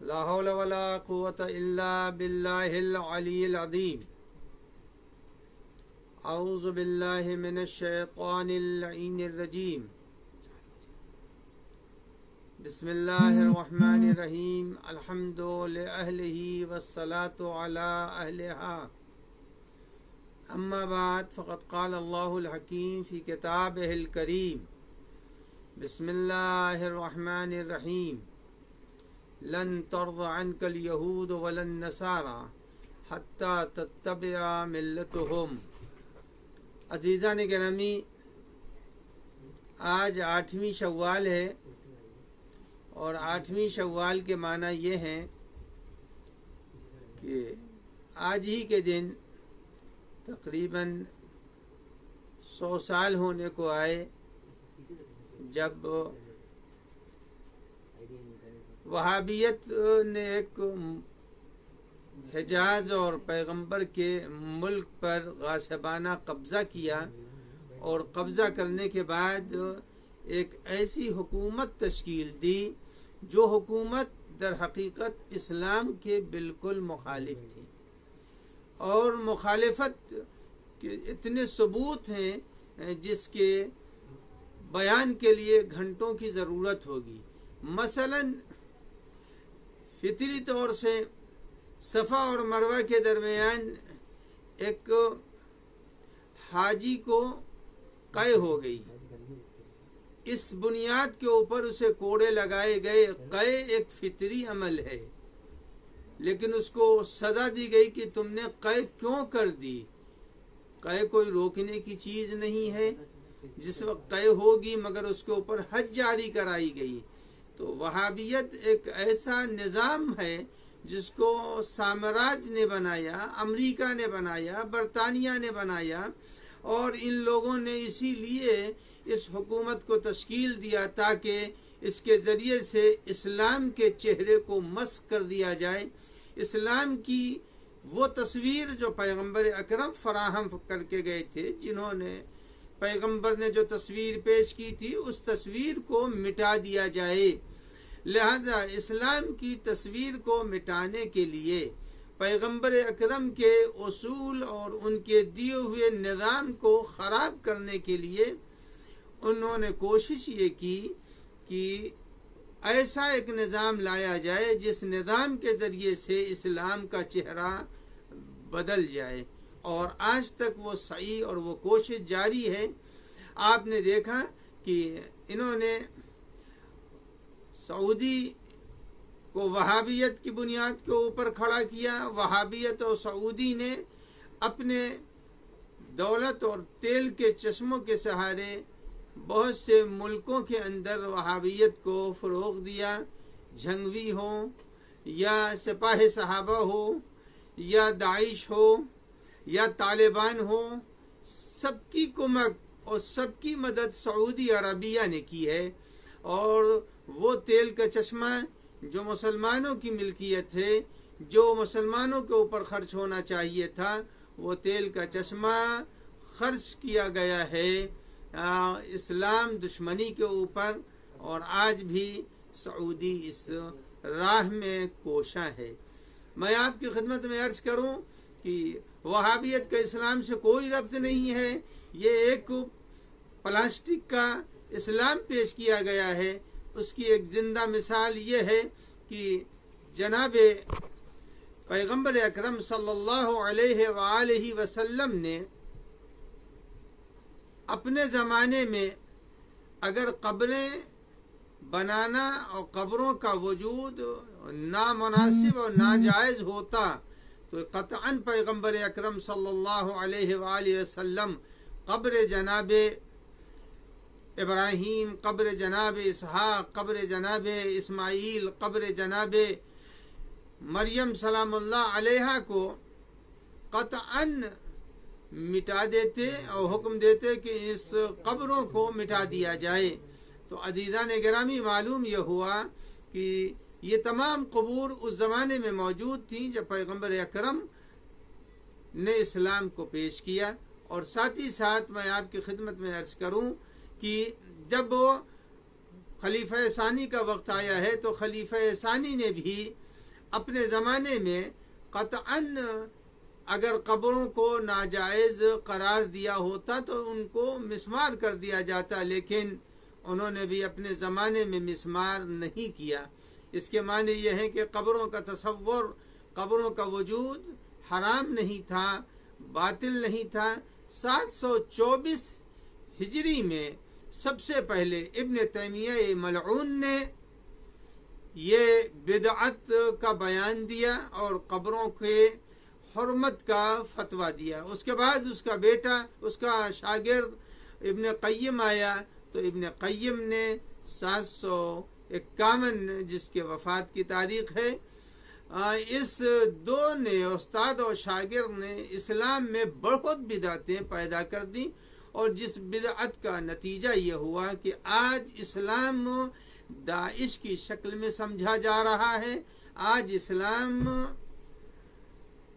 ला हौला वला कुव्वता इल्ला बिल्लाहिल अलील अज़ीम। औज़ु बिल्लाहि मिनश शैतानिर लईनिर रजीम। बिस्मिल्लाहिर रहमानिर रहीम। अल्हम्दु लिअहलिही वस्सलातु अला अहलिहा। अम्मा बाद फ़क़द क़ाल अल्लाहुल हकीम फ़ी किताबिहिल करीम। बिस्मिल्लाहिर रहमानिर रहीम। लन तर्ज़ा अन्कल यहूद वलन नसारा हत्ता तत्तबिअ मिल्लतहुम। अज़ीज़ान गिरामी, आज 8वीं शव्वाल है और 8वीं शव्वाल के माना ये हैं कि आज ही के दिन तकरीबन 100 साल होने को आए जब वहाबियत ने एक हिजाज और पैगंबर के मुल्क पर गासिबाना कब्ज़ा किया और कब्ज़ा करने के बाद एक ऐसी हुकूमत तश्कील दी जो हुकूमत दर हकीकत इस्लाम के बिल्कुल मुखालिफ थी और मुखालिफत के इतने सबूत हैं जिसके बयान के लिए घंटों की ज़रूरत होगी। मसलन फितरी तौर से सफ़ा और मरवा के दरमियान एक हाजी को क़ै हो गई। इस बुनियाद के ऊपर उसे कोड़े लगाए गए। क़ै एक फितरी अमल है, लेकिन उसको सज़ा दी गई कि तुमने क़ै क्यों कर दी। क़ै कोई रोकने की चीज़ नहीं है। जिस वक्त क़ै होगी मगर उसके ऊपर हद जारी कराई गई। तो वहाबियत एक ऐसा निज़ाम है जिसको साम्राज्य ने बनाया, अमेरिका ने बनाया, बरतानिया ने बनाया और इन लोगों ने इसीलिए इस हुकूमत को तश्कील दिया ताकि इसके ज़रिए से इस्लाम के चेहरे को मस्ख़ कर दिया जाए। इस्लाम की वो तस्वीर जो पैगंबर अकरम फराहम करके गए थे, जिन्होंने पैगंबर ने जो तस्वीर पेश की थी उस तस्वीर को मिटा दिया जाए। लिहाजा इस्लाम की तस्वीर को मिटाने के लिए पैगंबर अकरम के उसूल और उनके दिए हुए निज़ाम को ख़राब करने के लिए उन्होंने कोशिश ये की कि ऐसा एक निज़ाम लाया जाए जिस निज़ाम के ज़रिए से इस्लाम का चेहरा बदल जाए और आज तक वो सही और वो कोशिश जारी है। आपने देखा कि इन्होंने सऊदी को वहाबियत की बुनियाद के ऊपर खड़ा किया। वहाबियत और सऊदी ने अपने दौलत और तेल के चश्मों के सहारे बहुत से मुल्कों के अंदर वहाबियत को फ़रोग़ दिया। झंगवी हो या सिपाही सहाबा हो या दाइश हो या तालिबान हो, सबकी कुमक और सबकी मदद सऊदी अरबिया ने की है। और वो तेल का चश्मा जो मुसलमानों की मिल्कियत है, जो मुसलमानों के ऊपर खर्च होना चाहिए था, वो तेल का चश्मा खर्च किया गया है इस्लाम दुश्मनी के ऊपर और आज भी सऊदी इस राह में कोशा है। मैं आपकी खिदमत में अर्ज़ करूं कि वहाबियत का इस्लाम से कोई रब्त नहीं है। ये एक प्लास्टिक का इस्लाम पेश किया गया है। उसकी एक ज़िंदा मिसाल ये है कि जनाब पैगंबर अकरम सल्लल्लाहु अलैहि वसल्लम ने अपने ज़माने में अगर कब्रें बनाना और कब्रों का वजूद नामुनासिब और नाजायज़ होता तो क़तअन पैगंबर अकरम सल्लल्लाहु अलैहि वसल्लम कब्र जनाब इब्राहीम, कब्र जनाब इसहाक़, कब्र जनाब इस्माईल, कब्र जनाब मरियम सलामुल्लाह अलैहा को क़तअन मिटा देते और हुक्म देते कि इस कब्रों को मिटा दिया जाए। तो अज़ीज़ान गिरामी, मालूम यह हुआ कि ये तमाम कबूर उस ज़माने में मौजूद थी जब पैगंबर अकरम ने इस्लाम को पेश किया। और साथ ही साथ मैं आपकी खिदमत में अर्ज़ करूं कि जब खलीफा सानी का वक्त आया है तो खलीफा सानी ने भी अपने ज़माने में क़तअन अगर कब्रों को नाजायज़ करार दिया होता तो उनको मिस्मार कर दिया जाता, लेकिन उन्होंने भी अपने ज़माने में मिस्मार नहीं किया। इसके माने यह है कि कब्रों का तसव्वुर, कब्रों का वजूद हराम नहीं था, बातिल नहीं था। 724 हिजरी में सबसे पहले इब्न तैमिया मलऊन ने ये बिदअत का बयान दिया और कब्रों के हुर्मत का फतवा दिया। उसके बाद उसका बेटा, उसका शागिर्द इब्न क़य्यिम आया, तो इब्न क़य्यिम ने 751 जिसके वफ़ात की तारीख़ है, इस दो ने, उस्ताद और शागिर्द ने, इस्लाम में बहुत बिदअतें पैदा कर दी और जिस बिदअत का नतीजा ये हुआ कि आज इस्लाम दाइश की शक्ल में समझा जा रहा है, आज इस्लाम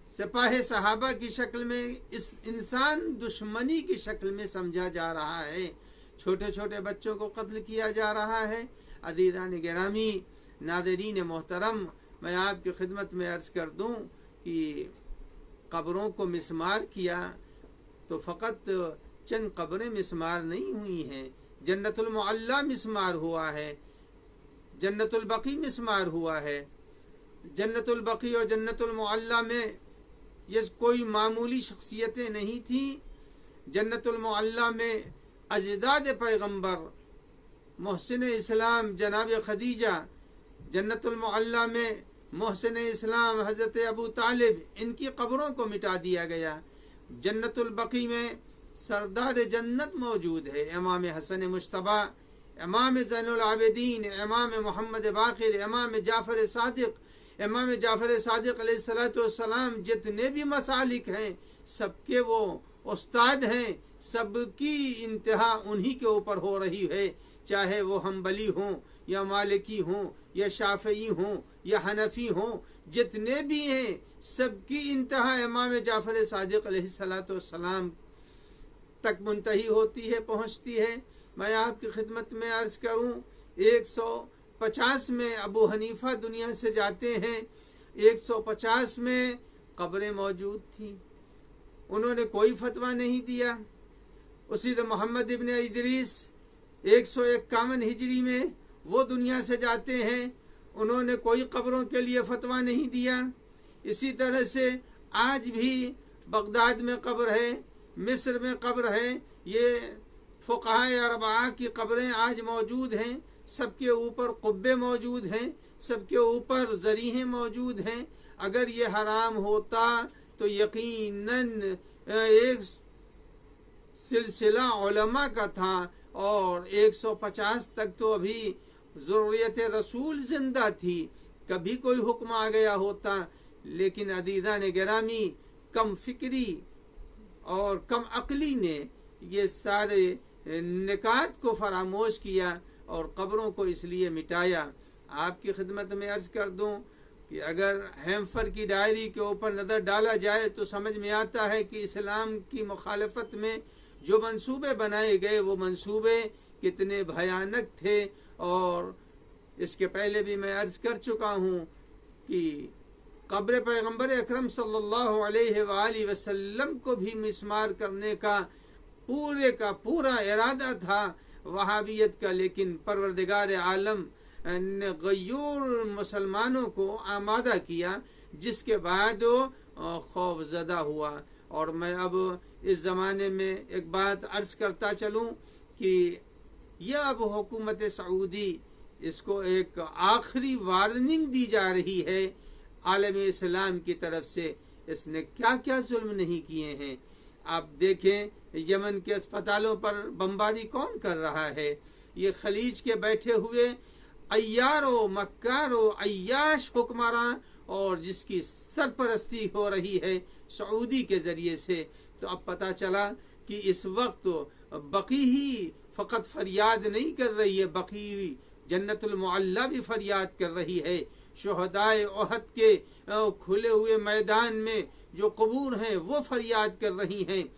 सिपाही सहाबा की शक्ल में, इस इंसान दुश्मनी की शक्ल में समझा जा रहा है। छोटे छोटे बच्चों को कत्ल किया जा रहा है। अदीदान गिरामी, नादरीन मोहतरम, मैं आपकी खिदमत में अर्ज़ कर दूं कि कब्रों को मिस्मार किया तो फ़कत चंद कब्रें मिस्मार नहीं हुई हैं, जन्नतुल मुअल्ला मिस्मार हुआ है, जन्नतुल बकी मिस्मार हुआ है। जन्नतुल बकी और जन्नतुल मुअल्ला में ये कोई मामूली शख्सियतें नहीं थीं। जन्नतुल मुअल्ला में अजदाद पैगम्बर मोहसिन इस्लाम जनाब खदीजा, जन्नतुल मुअल्ला में मोहसिन इस्लाम हज़रत अबू तालिब, इनकी कब्रों को मिटा दिया गया। जन्नतुल बकी में सरदार जन्नत मौजूद है, इमाम हसन मुश्तबा, इमाम ज़ैनुल आबिदीन, इमाम मोहम्मद बाक़िर, इमाम जाफ़र सादिक़, इमाम जाफ़र सादिक़ अलैहिस्सलातु वस्सलाम, जितने भी मसालिक हैं सबके वो उस्ताद हैं, सबकी इंतहा उन्हीं के ऊपर हो रही है, चाहे वो हम्बली हों या मालिकी हों या शाफ़ई हों या हनफी हों, जितने भी हैं सबकी इंतहा इमाम जाफ़र सादिक़ अलैहिस्सलातु वस्सलाम तक मुंतही होती है, पहुँचती है। मैं आपकी खिदमत में अर्ज़ करूँ, 150 में अबू हनीफ़ा दुनिया से जाते हैं, 150 में कब्रें मौजूद थीं, उन्होंने कोई फतवा नहीं दिया। उसी तरह मोहम्मद इब्न इदरीस 151 हिजरी में वो दुनिया से जाते हैं, उन्होंने कोई कब्रों के लिए फतवा नहीं दिया। इसी तरह से आज भी बगदाद में कब्र है, मिस्र में कब्र है, ये फ़ुक़हा अरबआ की कब्रें आज मौजूद हैं, सबके ऊपर कुब्बे मौजूद हैं, सबके ऊपर ज़रीहें मौजूद हैं। अगर ये हराम होता तो यकीनन एक सिलसिला उलमा का था और 150 तक तो अभी ज़ुर्रियत रसूल ज़िंदा थी, कभी कोई हुक्म आ गया होता। लेकिन अदीदान गिरामी, कम फिक्री और कम अक्ली ने ये सारे निकात को फरामोश किया और कब्रों को इसलिए मिटाया। आपकी खिदमत में अर्ज़ कर दूं कि अगर हैम्फर की डायरी के ऊपर नज़र डाला जाए तो समझ में आता है कि इस्लाम की मुखालफत में जो मंसूबे बनाए गए वो मंसूबे कितने भयानक थे। और इसके पहले भी मैं अर्ज़ कर चुका हूँ कि कब्र पैगम्बर अकरम सल्लल्लाहु अलैहि वसल्लम को भी मिस्मार करने का पूरा इरादा था वहाबियत का, लेकिन परवरदिगार आलम ने गयूर मुसलमानों को आमादा किया, जिसके बाद वो खौफज़दा हुआ। और मैं अब इस ज़माने में एक बात अर्ज़ करता चलूँ कि यह अब हुकूमत सऊदी, इसको एक आखिरी वार्निंग दी जा रही है आलम इस्लाम की तरफ से। इसने क्या क्या जुल्म नहीं किए हैं। आप देखें, यमन के अस्पतालों पर बमबारी कौन कर रहा है? ये खलीज के बैठे हुए अय्यारो मक्कारो अय्याश हुक्मरान, और जिसकी सरपरस्ती हो रही है सऊदी के ज़रिए से। तो अब पता चला कि इस वक्त बकी ही फ़कत फरियाद नहीं कर रही है, बकी जन्नतुल मुअल्ला भी फरियाद कर रही है। शुहदाए ओहद के खुले हुए मैदान में जो कबूर हैं वो फरियाद कर रही हैं।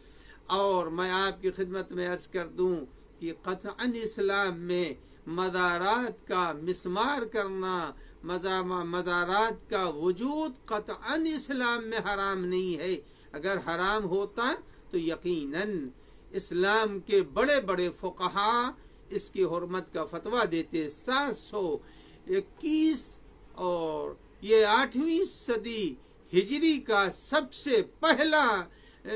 और मैं आपकी खिदमत में अर्ज़ कर दूं कि क़तअन इस्लाम में मज़ारात का मिस्मार करना, मज़ारात का वजूद क़तअन इस्लाम में हराम नहीं है। अगर हराम होता तो यकीनन इस्लाम के बड़े बड़े फुक़हा इसकी हुर्मत का फतवा देते। 721 और ये 8वीं सदी हिजरी का सबसे पहला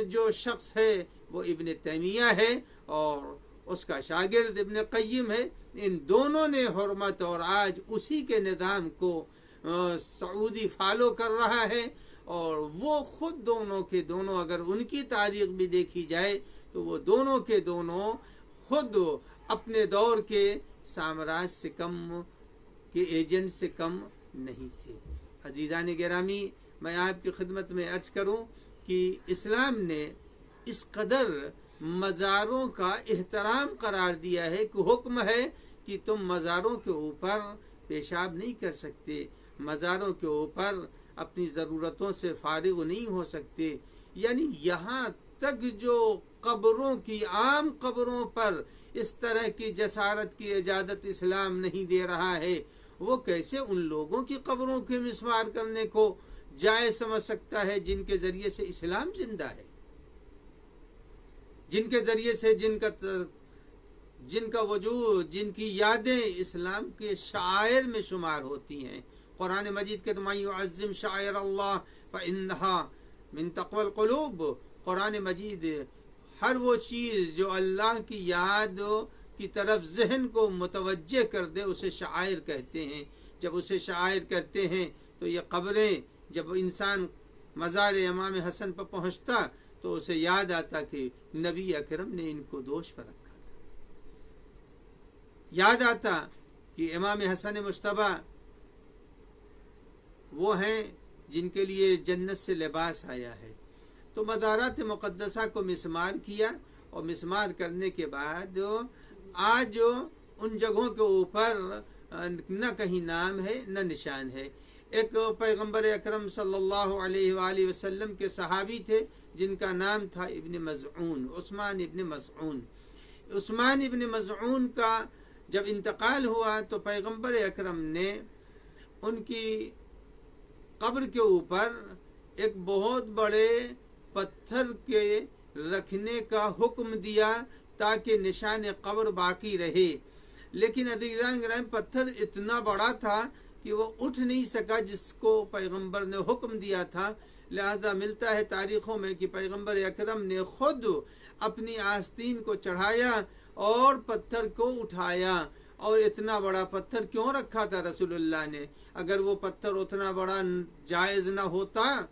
जो शख्स है वो इब्न तैमिया है और उसका शागिर्द इब्न क़य्यिम है। इन दोनों ने हुर्मत और आज उसी के निज़ाम को सऊदी फॉलो कर रहा है और वो खुद दोनों के दोनों, अगर उनकी तारीख भी देखी जाए तो वो दोनों के दोनों खुद अपने दौर के साम्राज्य से कम के एजेंट से कम नहीं थे। अजीज़ान गिरामी, मैं आपकी खिदमत में अर्ज करूं कि इस्लाम ने इस कदर मज़ारों का एहतराम करार दिया है कि हुक्म है कि तुम मज़ारों के ऊपर पेशाब नहीं कर सकते, मज़ारों के ऊपर अपनी ज़रूरतों से फारिग नहीं हो सकते। यानी यहाँ तक जो कब्रों की, आम कब्रों पर इस तरह की जसारत की इजाज़त इस्लाम नहीं दे रहा है, वो कैसे उन लोगों की कब्रों के मिसवार करने को जायज़ समझ सकता है जिनके ज़रिए से इस्लाम जिंदा है, जिनके ज़रिए से जिनका वजूद, जिनकी यादें इस्लाम के शायर में शुमार होती हैं। कुरान मजीद के मा युअज़्ज़िम शायर अल्लाह फ़इन्नहा मिन तक़वल क़ुलूब, कुरान मजीद हर वो चीज़ जो अल्लाह की याद की तरफ जहन को मुतवज्जे कर दे उसे शायर कहते हैं। जब उसे शायर कहते हैं तो ये कब्रें, जब इंसान मज़ार इमाम हसन पर पहुँचता तो उसे याद आता कि नबी अकरम ने इनको दोष पर रखा था। याद आता कि इमाम हसन मुश्तबा वो हैं जिनके लिए जन्नत से लिबास आया है। तो मज़ारात मुक़द्दसा को मिसमार किया और मिसमार करने के बाद आज उन जगहों के ऊपर न कहीं नाम है न निशान है। एक पैगंबर अकरम सल्लल्लाहु अलैहि वसल्लम के सहाबी थे जिनका नाम था इब्न मज़ऊन, उस्मान इब्न मज़ऊन। उस्मान इब्न मज़ऊन का जब इंतकाल हुआ तो पैगंबर अकरम ने उनकी कब्र के ऊपर एक बहुत बड़े पत्थर के रखने का हुक्म दिया ताकि निशान कब्र बाकी रहे। लेकिन अज़ीज़ान गिरामी, पत्थर इतना बड़ा था कि वो उठ नहीं सका जिसको पैगंबर ने हुक्म दिया था। लिहाजा मिलता है तारीख़ों में कि पैगंबर अकरम ने खुद अपनी आस्तीन को चढ़ाया और पत्थर को उठाया। और इतना बड़ा पत्थर क्यों रखा था रसूलुल्लाह ने? अगर वो पत्थर उतना बड़ा जायज़ ना होता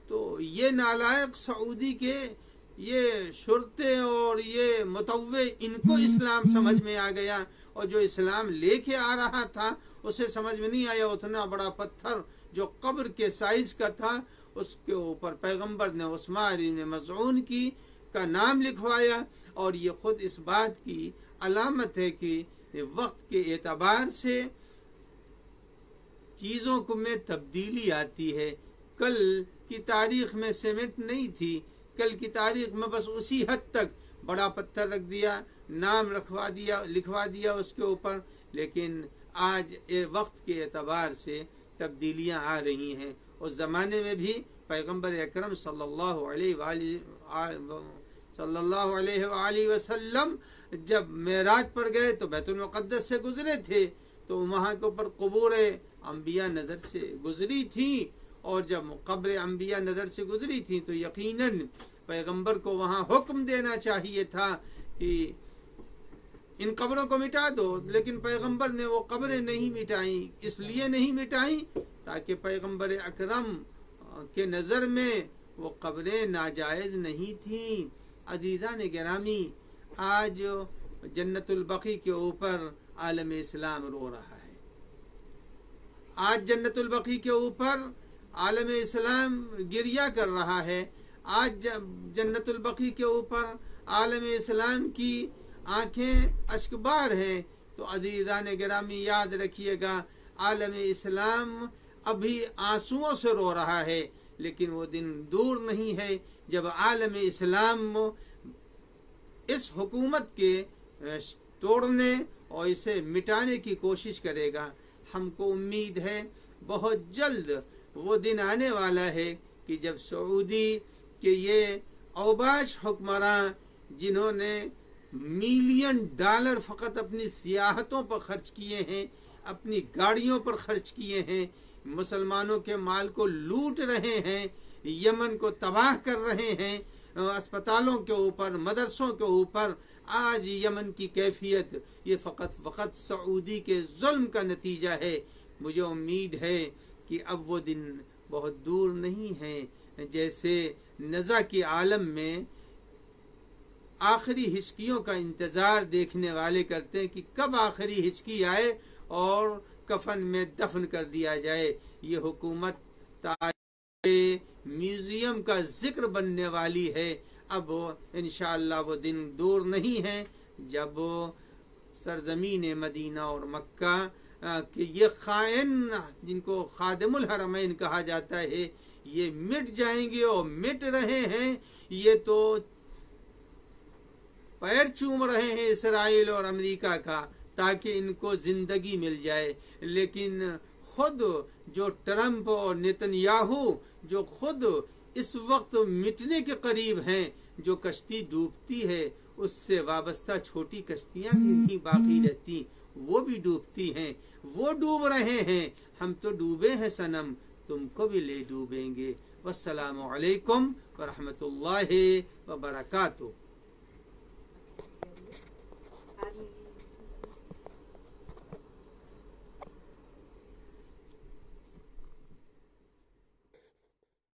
तो ये नालायक सऊदी के ये शुरते और ये मुतव्वे, इनको इस्लाम समझ में आ गया और जो इस्लाम लेके आ रहा था उसे समझ में नहीं आया। उतना बड़ा पत्थर जो कब्र के साइज का था उसके ऊपर पैगंबर ने उस्मान इब्न मज़ऊन की का नाम लिखवाया। और ये खुद इस बात की अलामत है कि वक्त के एतबार से चीज़ों को में तब्दीली आती है। कल की तारीख में सीमेंट नहीं थी, कल की तारीख में बस उसी हद तक बड़ा पत्थर रख दिया, नाम रखवा दिया, लिखवा दिया उसके ऊपर। लेकिन आज ये वक्त के एतबार से तब्दीलियाँ आ रही हैं। उस ज़माने में भी पैगंबर अकरम सल्लल्लाहु अलैहि वसल्लम जब मेराज पर गए तो बैतुल मुक़द्दस से गुजरे थे, तो वहाँ के ऊपर क़ुबूर अंबिया नज़र से गुजरी थी। और जब कब्र अंबिया नज़र से गुजरी थी तो यकीनन पैगंबर को वहाँ हुक्म देना चाहिए था कि इन कब्रों को मिटा दो। लेकिन पैगंबर ने वो कब्रें नहीं मिटाई। इसलिए नहीं मिटाई ताकि पैगंबर अकरम के नज़र में वो कब्रें नाजायज़ नहीं थीं। अज़ीज़ान गिरामी, आज जन्नतुल बक़ी के ऊपर आलम इस्लाम रो रहा है। आज जन्नतुल बक़ी के ऊपर आलम इस्लाम गिरिया कर रहा है। आज जन्नतुल बक़ी के ऊपर आलम इस्लाम की आँखें अश्कबार हैं। तो अज़ीज़ान गिरामी, याद रखिएगा, आलम इस्लाम अभी आंसुओं से रो रहा है, लेकिन वो दिन दूर नहीं है जब आलम इस्लाम इस हुकूमत के तोड़ने और इसे मिटाने की कोशिश करेगा। हमको उम्मीद है बहुत जल्द वो दिन आने वाला है कि जब सऊदी के ये औबाश हुक्मरान जिन्होंने मिलियन डॉलर फ़कत अपनी सियाहतों पर खर्च किए हैं, अपनी गाड़ियों पर खर्च किए हैं, मुसलमानों के माल को लूट रहे हैं, यमन को तबाह कर रहे हैं, अस्पतालों के ऊपर, मदरसों के ऊपर, आज यमन की कैफियत ये फ़कत सऊदी के जुल्म का नतीजा है। मुझे उम्मीद है कि अब वो दिन बहुत दूर नहीं है। जैसे नज़ा के आलम में आखिरी हिचकियों का इंतज़ार देखने वाले करते हैं कि कब आखिरी हिचकी आए और कफन में दफन कर दिया जाए। ये हुकूमत म्यूज़ियम का जिक्र बनने वाली है। अब इंशाअल्लाह वो दिन दूर नहीं है जब सरजमीन मदीना और मक्का कि ये खाइन जिनको खादिमुल हरमैन कहा जाता है ये मिट जाएंगे और मिट रहे हैं। ये तो पैर चूम रहे हैं इसराइल और अमेरिका का ताकि इनको जिंदगी मिल जाए, लेकिन खुद जो ट्रंप और नेतन्याहू जो खुद इस वक्त मिटने के करीब हैं, जो कश्ती डूबती है उससे वाबस्ता छोटी कश्तियां भी नहीं बाकी रहती, वो भी डूबती हैं, वो डूब रहे हैं। हम तो डूबे हैं सनम, तुमको भी ले डूबेंगे। वस्सलामु अलैकुम व रहमतुल्लाहि व बरकातुहू।